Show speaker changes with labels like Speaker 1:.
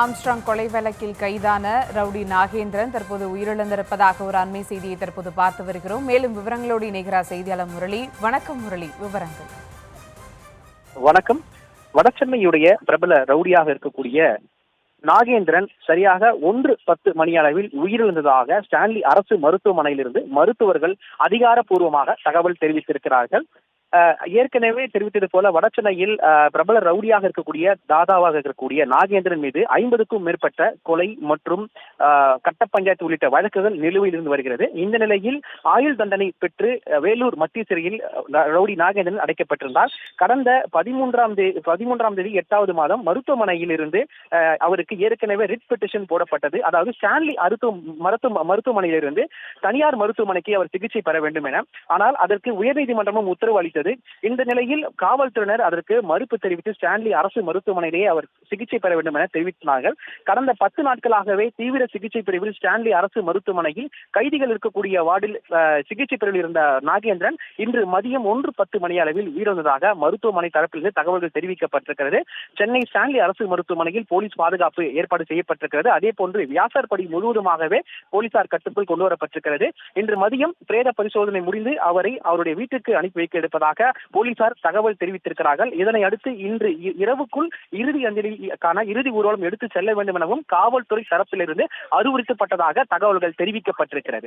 Speaker 1: Armstrong கொலை வழக்கில் கைதான ரவுடி நாகேந்திரன் தற்போது உயிரிழந்திருப்பதாக ஒரு அண்மை செய்தியை தற்போது பார்த்து வருகிறோம். மேலும் விவரங்களோடு இணைகிறார் செய்தியாளர் முரளி. வணக்கம் முரளி, விவரங்கள்.
Speaker 2: வணக்கம். வடசென்னையுடைய பிரபல ரவுடியாக இருக்கக்கூடிய நாகேந்திரன் சரியாக 1:10 மணி அளவில் உயிரிழந்ததாக ஸ்டான்லி அரசு மருத்துவமனையிலிருந்து மருத்துவர்கள் அதிகாரப்பூர்வமாக தகவல் தெரிவித்திருக்கிறார்கள். ஏற்கனவே தெரிவித்தது போல வடசென்னையில் பிரபல ரவுடியாக இருக்கக்கூடிய தாதாவாக இருக்கக்கூடிய நாகேந்திரன் மீது 50க்கும் மேற்பட்ட கொலை மற்றும் கட்ட பஞ்சாயத்து உள்ளிட்ட வழக்குகள் நிலுவையில் இருந்து வருகிறது. இந்த நிலையில் ஆயுள் தண்டனை பெற்று வேலூர் மத்திய சிறையில் ரவுடி நாகேந்திரன் அடைக்கப்பட்டிருந்தார். கடந்த 13ஆம் தேதி 8வது மாதம் மருத்துவமனையில் இருந்து அவருக்கு ஏற்கனவே ரிட் பெட்டிஷன் போடப்பட்டது. அதாவது ஸ்டான்லி மருத்துவமனையிலிருந்து தனியார் மருத்துவமனைக்கு அவர் சிகிச்சை பெற வேண்டும் என. ஆனால் அதற்கு உயர்நீதிமன்றமும் உத்தரவு அளித்தது. இந்த நிலையில் காவல்துறையினர் அதற்கு மறுப்பு தெரிவித்து ஸ்டான்லி அரசு மருத்துவமனையிலேயே அவர் சிகிச்சை பெற வேண்டும் என தெரிவித்தார்கள். கடந்த 10 நாட்களாகவே தீவிர சிகிச்சை பிரிவில் ஸ்டான்லி அரசு மருத்துவமனையில் கைதிகள் இருக்கக்கூடிய வார்டில் சிகிச்சை பிரிவில் இருந்த நாகேந்திரன் இன்று மதியம் 1:10 மணி அளவில் உயிரிழந்ததாக மருத்துவமனை தரப்பிலிருந்து தகவல்கள் தெரிவிக்கப்பட்டிருக்கிறது. சென்னை ஸ்டான்லி அரசு மருத்துவமனையில் போலீஸ் பாதுகாப்பு ஏற்பாடு செய்யப்பட்டிருக்கிறது. அதே போன்று வியாசார்படி முழுவதுமாகவே போலீசார் கட்டுக்குள் கொண்டு வரப்பட்டிருக்கிறது. இன்று மதியம் பிரேத பரிசோதனை முடிந்து அவரை அவருடைய வீட்டுக்கு அனுப்பி வைக்க எடுப்பதாக போலீசார் தகவல் தெரிவித்திருக்கிறார்கள். இதனை அடுத்து இன்று இரவுக்குள் இறுதி அஞ்சலிக்கான இறுதி ஊர்வலம் எடுத்து செல்ல வேண்டும் எனவும் காவல்துறை தரப்பிலிருந்து அறிவுறுத்தப்பட்டதாக தகவல்கள் தெரிவிக்கப்பட்டிருக்கிறது.